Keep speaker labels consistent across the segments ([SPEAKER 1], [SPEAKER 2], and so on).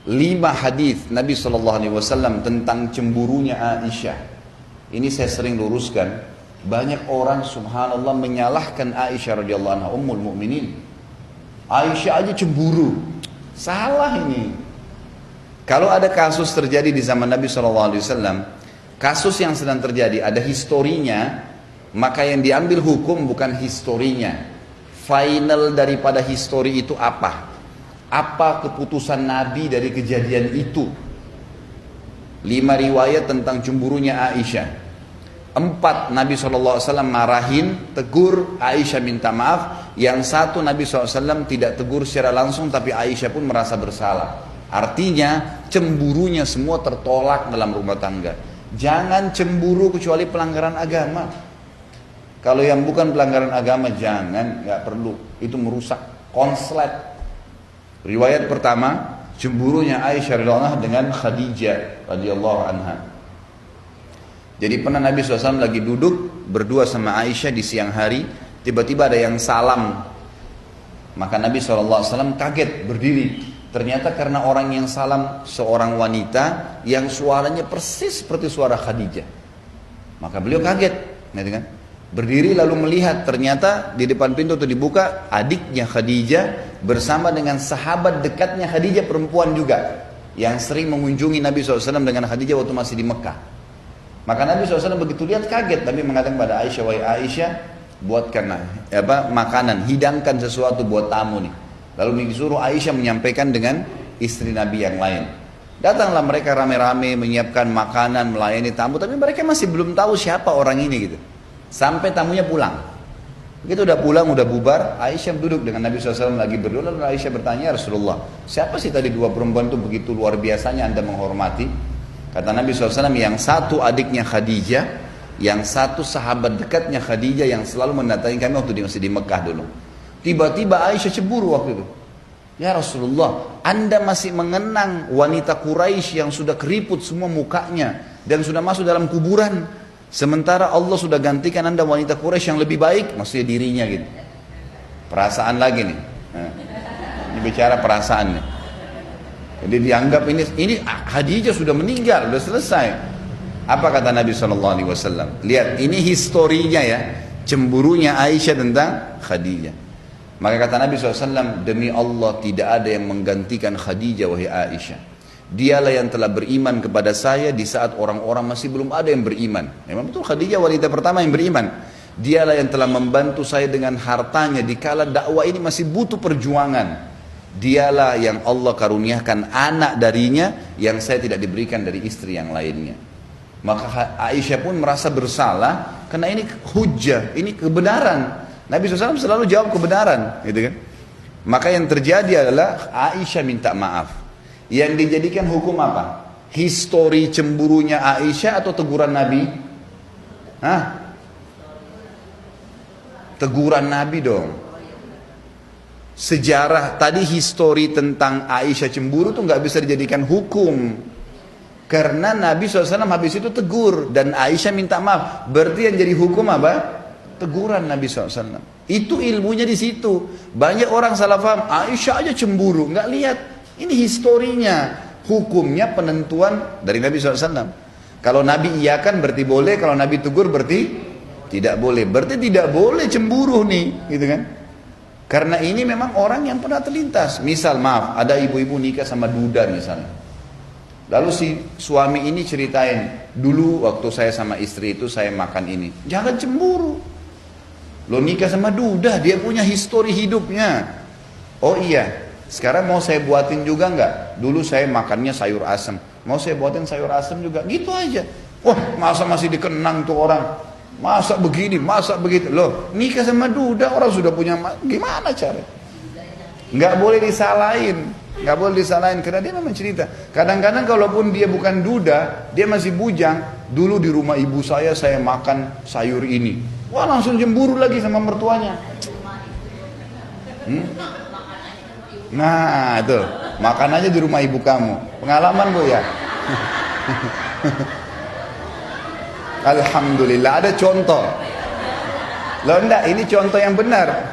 [SPEAKER 1] 5 hadis Nabi SAW tentang cemburunya Aisyah. Ini saya sering luruskan. Banyak orang subhanallah menyalahkan Aisyah radhiyallahu anha, ummul mukminin. Aisyah aja cemburu. Salah ini. Kalau ada kasus terjadi di zaman Nabi SAW, kasus yang sedang terjadi ada historinya, maka yang diambil hukum bukan historinya. Final daripada histori itu apa? Apa keputusan Nabi dari kejadian itu? 5 riwayat tentang cemburunya Aisyah. 4 Nabi SAW marahin, tegur, Aisyah minta maaf. Yang 1 Nabi SAW tidak tegur secara langsung, tapi Aisyah pun merasa bersalah. Artinya cemburunya semua tertolak dalam rumah tangga. Jangan cemburu kecuali pelanggaran agama. Kalau yang bukan pelanggaran agama jangan, nggak perlu. Itu merusak konslet. Riwayat pertama, cemburunya Aisyah radhiyallahu anha dengan Khadijah radhiyallahu anha. Jadi pernah Nabi SAW lagi duduk berdua sama Aisyah di siang hari, tiba-tiba ada yang salam. Maka Nabi SAW kaget berdiri. Ternyata karena orang yang salam seorang wanita yang suaranya persis seperti suara Khadijah. Maka beliau kaget, gitu kan? Berdiri lalu melihat, ternyata di depan pintu itu dibuka, adiknya Khadijah bersama dengan sahabat dekatnya Khadijah, perempuan juga, yang sering mengunjungi Nabi SAW dengan Khadijah waktu masih di Mekah. Maka Nabi SAW begitu lihat kaget, tapi mengatakan pada Aisyah, wahai Aisyah, buatkan makanan, hidangkan sesuatu buat tamu nih. Lalu disuruh Aisyah menyampaikan dengan istri Nabi yang lain. Datanglah mereka rame-rame menyiapkan makanan, melayani tamu, tapi mereka masih belum tahu siapa orang ini gitu. Sampai tamunya pulang. Begitu udah pulang, udah bubar, Aisyah duduk dengan Nabi SAW lagi berdua. Lalu Aisyah bertanya, Rasulullah, siapa sih tadi 2 perempuan itu begitu luar biasanya Anda menghormati? Kata Nabi SAW, yang satu adiknya Khadijah, yang satu sahabat dekatnya Khadijah yang selalu mendatangi kami waktu dia masih di Mekah dulu. Tiba-tiba Aisyah cemburu waktu itu. Ya Rasulullah, Anda masih mengenang wanita Quraisy yang sudah keriput semua mukanya dan sudah masuk dalam kuburan. Sementara Allah sudah gantikan Anda wanita Quraisy yang lebih baik, maksudnya dirinya gitu. Perasaan lagi nih. Ini bicara perasaan nih. Jadi dianggap ini Khadijah sudah meninggal, sudah selesai. Apa kata Nabi SAW? Lihat, ini historinya ya, cemburunya Aisyah tentang Khadijah. Maka kata Nabi SAW, demi Allah tidak ada yang menggantikan Khadijah wahai Aisyah. Dialah yang telah beriman kepada saya di saat orang-orang masih belum ada yang beriman. Memang betul Khadijah wanita pertama yang beriman. Dialah yang telah membantu saya dengan hartanya di kala dakwah ini masih butuh perjuangan. Dialah yang Allah karuniakan anak darinya yang saya tidak diberikan dari istri yang lainnya. Maka Aisyah pun merasa bersalah karena ini hujjah, ini kebenaran. Nabi SAW selalu jawab kebenaran, gitu kan? Maka yang terjadi adalah Aisyah minta maaf. Yang dijadikan hukum apa? Histori cemburunya Aisyah atau teguran Nabi? Hah? Teguran Nabi dong. Sejarah tadi histori tentang Aisyah cemburu tuh nggak bisa dijadikan hukum. Karena Nabi SAW habis itu tegur dan Aisyah minta maaf. Berarti yang jadi hukum apa? Teguran Nabi SAW. Itu ilmunya di situ. Banyak orang salah paham. Aisyah aja cemburu, nggak lihat. Ini historinya, hukumnya penentuan dari Nabi SAW. Kalau Nabi iyakan berarti boleh, kalau Nabi tegur berarti tidak boleh. Berarti tidak boleh cemburu nih, gitu kan? Karena ini memang orang yang pernah terlintas. Misal maaf, ada ibu-ibu nikah sama duda misalnya. Lalu si suami ini ceritain, dulu waktu saya sama istri itu saya makan ini. Jangan cemburu. Lo nikah sama duda, dia punya histori hidupnya. Oh iya. Sekarang mau saya buatin juga enggak? Dulu saya makannya sayur asem. Mau saya buatin sayur asem juga? Gitu aja. Wah, masa masih dikenang tuh orang? Masa begini, masa begitu? Loh, nikah sama duda orang sudah punya, gimana cara? Enggak boleh disalahin. Enggak boleh disalahin karena dia memang cerita. Kadang-kadang kalaupun dia bukan duda, dia masih bujang. Dulu di rumah ibu saya makan sayur ini. Wah, langsung cemburu lagi sama mertuanya. Nah itu, makan aja di rumah ibu kamu. Pengalaman Bu ya. Alhamdulillah ada contoh. Loh enggak, ini contoh yang benar.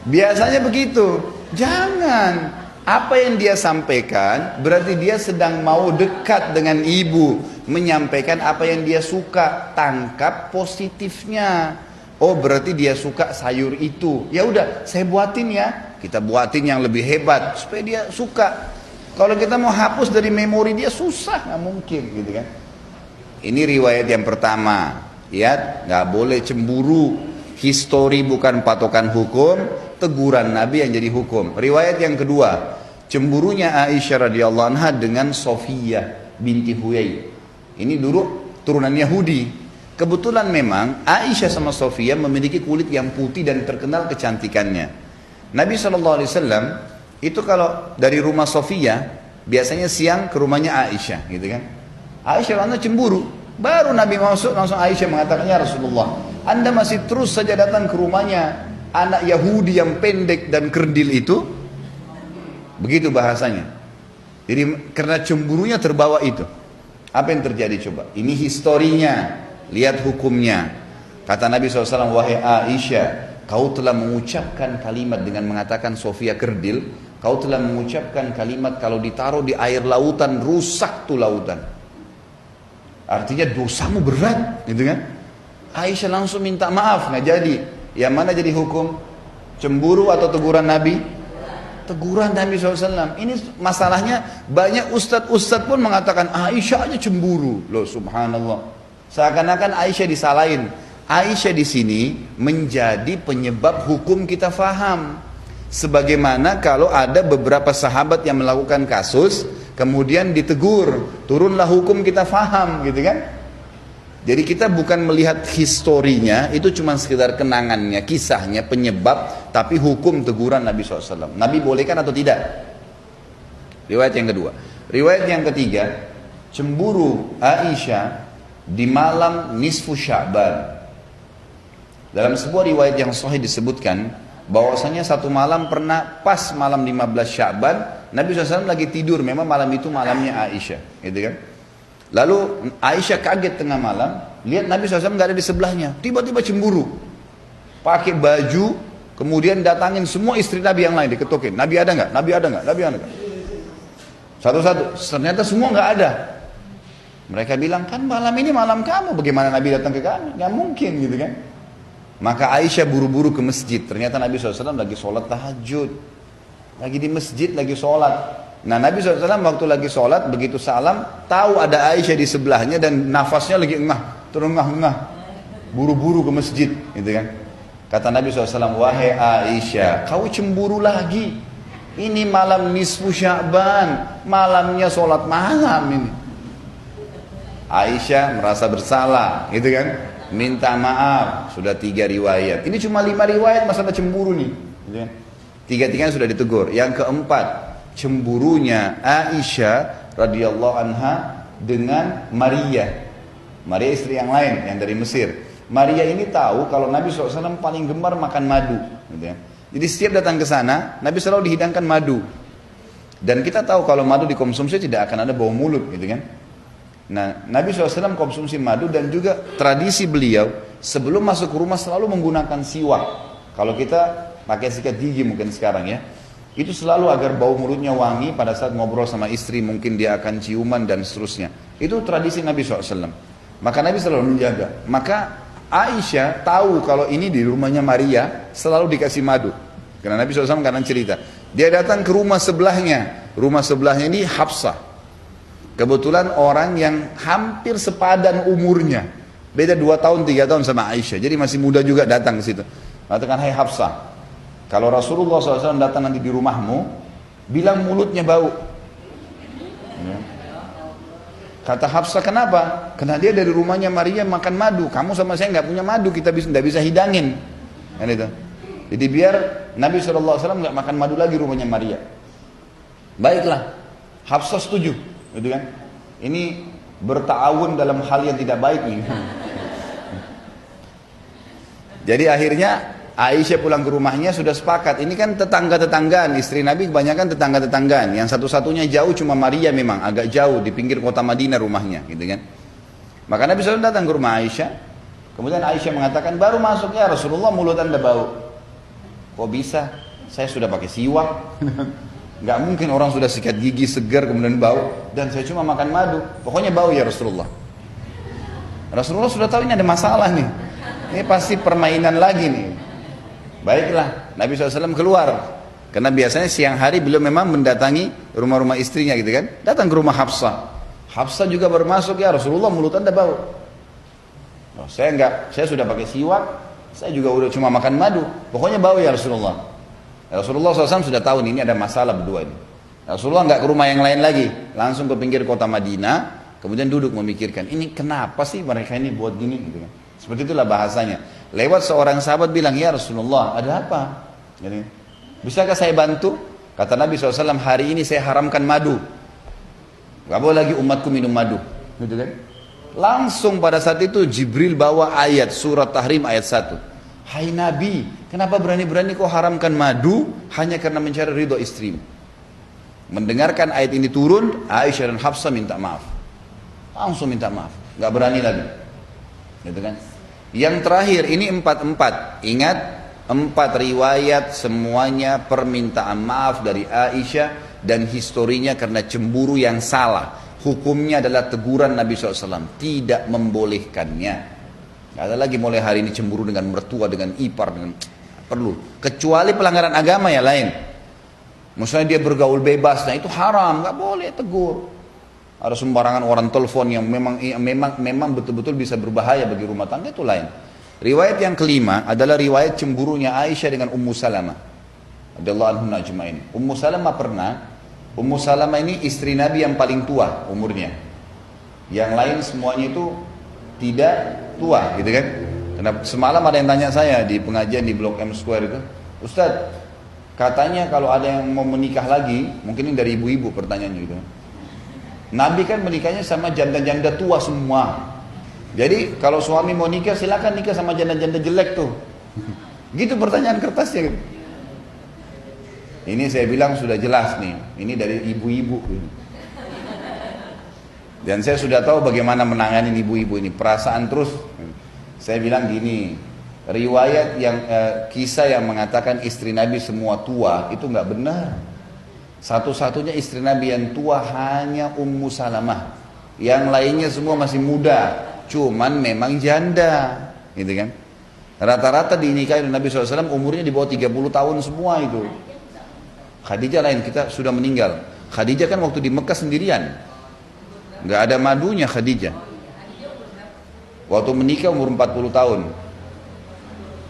[SPEAKER 1] Biasanya begitu. Jangan. Apa yang dia sampaikan berarti dia sedang mau dekat dengan ibu, menyampaikan apa yang dia suka. Tangkap positifnya. Oh, berarti dia suka sayur itu. Ya udah, saya buatin ya. Kita buatin yang lebih hebat supaya dia suka. Kalau kita mau hapus dari memori dia susah, nggak mungkin, gitu kan? Ini riwayat yang pertama. Ya, nggak boleh cemburu. Histori bukan patokan hukum, teguran Nabi yang jadi hukum. Riwayat yang kedua, cemburunya Aisyah radhiyallahu anha dengan Sofiyah binti Huyai. Ini dulu turunan Yahudi. Kebetulan memang Aisyah sama Sofiyah memiliki kulit yang putih dan terkenal kecantikannya. Nabi SAW itu kalau dari rumah Sofiyah biasanya siang ke rumahnya Aisyah, gitu kan? Aisyah radhiyallahu anha cemburu. Baru Nabi masuk langsung Aisyah mengatakan, ya Rasulullah, Anda masih terus saja datang ke rumahnya anak Yahudi yang pendek dan kerdil itu. Begitu bahasanya. Jadi karena cemburunya terbawa itu. Apa yang terjadi coba? Ini historinya. Lihat hukumnya. Kata Nabi SAW, wahai Aisyah, kau telah mengucapkan kalimat dengan mengatakan Sofia kerdil. Kau telah mengucapkan kalimat kalau ditaruh di air lautan, rusak tuh lautan. Artinya dosamu berat, gitu kan? Aisyah langsung minta maaf, nggak jadi. Yang mana jadi hukum? Cemburu atau teguran Nabi? Teguran Nabi SAW. Ini masalahnya banyak ustadz-ustadz pun mengatakan Aisyah aja cemburu. Loh, subhanallah. Seakan-akan Aisyah disalahin. Aisyah di sini menjadi penyebab hukum kita faham. Sebagaimana kalau ada beberapa sahabat yang melakukan kasus, kemudian ditegur, turunlah hukum kita faham, gitu kan? Jadi kita bukan melihat historinya, itu cuma sekedar kenangannya, kisahnya, penyebab, tapi hukum teguran Nabi SAW. Nabi bolehkan atau tidak? Riwayat yang kedua. Riwayat yang ketiga, cemburu Aisyah di malam nisfu Sya'ban. Dalam sebuah riwayat yang sahih disebutkan, bahwasanya satu malam pernah pas malam 15 Sya'ban, Nabi SAW lagi tidur, memang malam itu malamnya Aisyah, gitu kan? Lalu Aisyah kaget tengah malam, lihat Nabi SAW nggak ada di sebelahnya, tiba-tiba cemburu, pakai baju, kemudian datangin semua istri Nabi yang lain, diketukin, Nabi ada nggak? Nabi ada nggak? Nabi ada nggak? Satu-satu, ternyata semua nggak ada. Mereka bilang, kan malam ini malam kamu, bagaimana Nabi datang ke kami? Nggak mungkin, gitu kan? Maka Aisyah buru-buru ke masjid. Ternyata Nabi SAW lagi sholat tahajud. Lagi di masjid, lagi sholat. Nah Nabi SAW waktu lagi sholat, begitu salam, tahu ada Aisyah di sebelahnya dan nafasnya lagi terengah-engah. Buru-buru ke masjid, gitu kan. Kata Nabi SAW, wahai Aisyah, kau cemburu lagi. Ini malam nisfu Sya'ban, malamnya sholat malam ini. Aisyah merasa bersalah, gitu kan. Minta maaf, sudah 3 riwayat. Ini cuma 5 riwayat masalah cemburu nih. Tiga-tiganya sudah ditegur. Yang keempat, cemburunya Aisyah radhiyallahu anha dengan Maria. Maria istri yang lain, yang dari Mesir. Maria ini tahu kalau Nabi SAW paling gemar makan madu. Jadi setiap datang ke sana, Nabi selalu dihidangkan madu. Dan kita tahu kalau madu dikonsumsi tidak akan ada bau mulut, gitu kan. Nah, Nabi SAW konsumsi madu dan juga tradisi beliau sebelum masuk ke rumah selalu menggunakan siwak. Kalau kita pakai sikat gigi mungkin sekarang ya, itu selalu agar bau mulutnya wangi pada saat ngobrol sama istri, mungkin dia akan ciuman dan seterusnya. Itu tradisi Nabi SAW. Maka Nabi selalu menjaga. Maka Aisyah tahu kalau ini di rumahnya Maria selalu dikasih madu. Karena Nabi SAW kadang cerita, dia datang ke rumah sebelahnya. Rumah sebelahnya ini Hafsah. Kebetulan orang yang hampir sepadan umurnya. Beda 2 tahun, 3 tahun sama Aisyah. Jadi masih muda juga datang ke situ. Katakan, hai Hafsah, kalau Rasulullah SAW datang nanti di rumahmu, bilang mulutnya bau. Kata Hafsah, kenapa? Karena dia dari rumahnya Maria makan madu. Kamu sama saya nggak punya madu, kita nggak bisa hidangin. Kan itu. Jadi biar Nabi SAW nggak makan madu lagi rumahnya Maria. Baiklah, Hafsah setuju. Gitu kan? Ini bertawun dalam hal yang tidak baik nih. Jadi akhirnya Aisyah pulang ke rumahnya sudah sepakat. Ini kan tetangga-tetanggaan, istri Nabi kebanyakan tetangga-tetanggaan. Yang satu-satunya jauh cuma Maria, memang agak jauh di pinggir kota Madinah rumahnya, gitu kan. Maka Nabi SAW datang ke rumah Aisyah. Kemudian Aisyah mengatakan, baru masuk ya Rasulullah mulut anda bau. Kok bisa? Saya sudah pakai siwak. Nggak mungkin orang sudah sikat gigi segar kemudian bau, dan saya cuma makan madu, pokoknya bau ya Rasulullah. Rasulullah sudah tahu ini ada masalah nih, ini pasti permainan lagi nih. Baiklah, Nabi SAW keluar, karena biasanya siang hari beliau memang mendatangi rumah-rumah istrinya gitu kan, datang ke rumah Hafsah. Hafsah juga baru masuk, ya Rasulullah mulut anda bau. Oh, saya enggak, saya sudah pakai siwak, saya juga udah cuma makan madu, pokoknya bau ya Rasulullah. Rasulullah SAW sudah tahu nih, ini ada masalah berdua ini. Rasulullah enggak ke rumah yang lain lagi, langsung ke pinggir kota Madinah. Kemudian duduk memikirkan, ini kenapa sih mereka ini buat gini gitu kan. Seperti itulah bahasanya. Lewat seorang sahabat bilang, ya Rasulullah ada apa? Jadi, bisakah saya bantu? Kata Nabi SAW, hari ini saya haramkan madu. Gak boleh lagi umatku minum madu. Gitu kan? Langsung pada saat itu Jibril bawa ayat surat Tahrim ayat 1. Hai Nabi, kenapa berani-berani kau haramkan madu hanya karena mencari ridho istrimu? Mendengarkan ayat ini turun, Aisyah dan Hafsah minta maaf. Langsung minta maaf, nggak berani lagi, gitu kan? Yang terakhir ini 4 ingat 4 riwayat semuanya permintaan maaf dari Aisyah dan historinya karena cemburu yang salah. Hukumnya adalah teguran Nabi SAW, tidak membolehkannya. Nggak ada lagi mulai hari ini cemburu dengan mertua, dengan ipar, dengan perlu. Kecuali pelanggaran agama ya lain. Misalnya dia bergaul bebas, nah itu haram, nggak boleh tegur. Ada sembarangan orang telepon yang memang betul-betul bisa berbahaya bagi rumah tangga, itu lain. Riwayat yang kelima adalah riwayat cemburunya Aisyah dengan Ummu Salamah radhiyallahu anha ajma'in. Ummu Salamah ini istri Nabi yang paling tua umurnya. Yang lain semuanya itu tidak tua, gitu kan? Karena semalam ada yang tanya saya di pengajian di Blok M Square itu, Ustadz, katanya kalau ada yang mau menikah lagi, mungkin ini dari ibu-ibu pertanyaannya gitu. Nabi kan menikahnya sama janda-janda tua semua. Jadi kalau suami mau nikah silakan nikah sama janda-janda jelek tuh. Gitu pertanyaan kertasnya. Ini saya bilang sudah jelas nih. Ini dari ibu-ibu. Dan saya sudah tahu bagaimana menangani ibu-ibu ini. Perasaan terus. Saya bilang gini. Riwayat yang kisah yang mengatakan istri Nabi semua tua itu nggak benar. Satu-satunya istri Nabi yang tua hanya Ummu Salamah. Yang lainnya semua masih muda, cuman memang janda, gitu kan? Rata-rata dinikahi oleh Nabi SAW umurnya di bawah 30 tahun semua itu. Khadijah lain, kita sudah meninggal. Khadijah kan waktu di Mekah sendirian, nggak ada madunya Khadijah. Waktu menikah umur 40 tahun,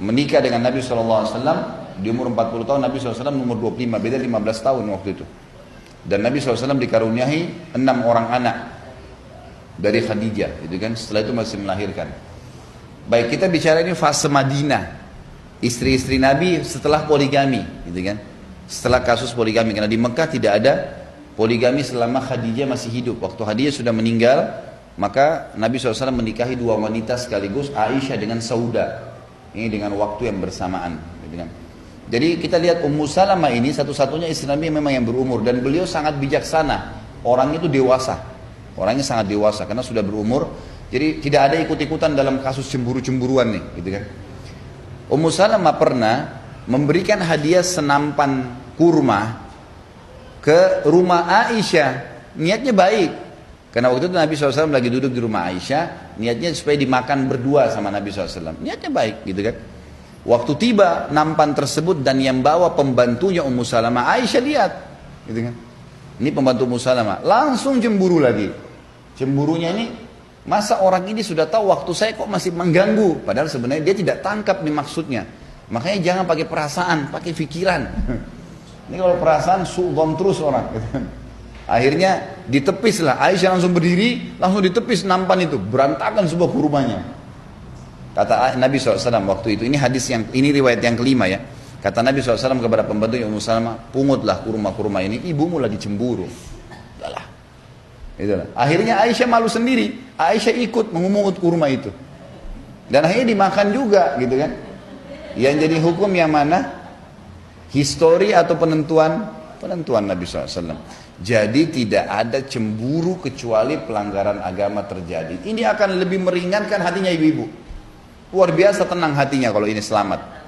[SPEAKER 1] menikah dengan Nabi SAW di umur 40 tahun, Nabi SAW umur 25, beda 15 tahun waktu itu. Dan Nabi SAW dikaruniai 6 orang anak dari Khadijah, gitu kan? Setelah itu masih melahirkan. Baik, kita bicara ini fase Madinah, istri-istri Nabi setelah poligami, gitu kan? Setelah kasus poligami, karena di Mekah tidak ada poligami selama Khadijah masih hidup. Waktu Khadijah sudah meninggal, maka Nabi SAW menikahi 2 wanita sekaligus, Aisyah dengan Sauda. Ini dengan waktu yang bersamaan, gitu kan? Jadi kita lihat Ummu Salamah ini satu-satunya istri Nabi memang yang berumur, dan beliau sangat bijaksana. Orangnya itu dewasa. Orangnya sangat dewasa karena sudah berumur. Jadi tidak ada ikut-ikutan dalam kasus cemburu-cemburuan nih, gitu kan. Ummu Salamah pernah memberikan hadiah senampan kurma ke rumah Aisyah. Niatnya baik. Karena waktu itu Nabi SAW lagi duduk di rumah Aisyah, niatnya supaya dimakan berdua sama Nabi SAW. Niatnya baik, gitu kan. Waktu tiba nampan tersebut dan yang bawa pembantunya Ummu Salamah, Aisyah lihat, gitu kan. Ini pembantu Ummu Salamah, langsung cemburu lagi. Cemburunya ini, masa orang ini sudah tahu waktu saya kok masih mengganggu, padahal sebenarnya dia tidak tangkap nih maksudnya. Makanya jangan pakai perasaan, pakai pikiran. Ini kalau perasaan suudzon terus orang, gitu kan. Akhirnya ditepis lah, Aisyah langsung berdiri, langsung ditepis nampan itu, berantakan sebuah kurmanya. Kata Nabi SAW waktu itu, ini hadis yang, ini riwayat yang kelima ya. Kata Nabi SAW kepada pembantunya Ummu Salamah, pungutlah kurma-kurma ini, ibumu lagi cemburu. Udahlah. Itulah. Akhirnya Aisyah malu sendiri, Aisyah ikut mengumungut kurma itu. Dan akhirnya dimakan juga, gitu kan. Yang jadi hukum yang mana? Histori atau penentuan Nabi SAW. Jadi tidak ada cemburu kecuali pelanggaran agama terjadi. Ini akan lebih meringankan hatinya ibu-ibu. Luar biasa tenang hatinya kalau ini selamat.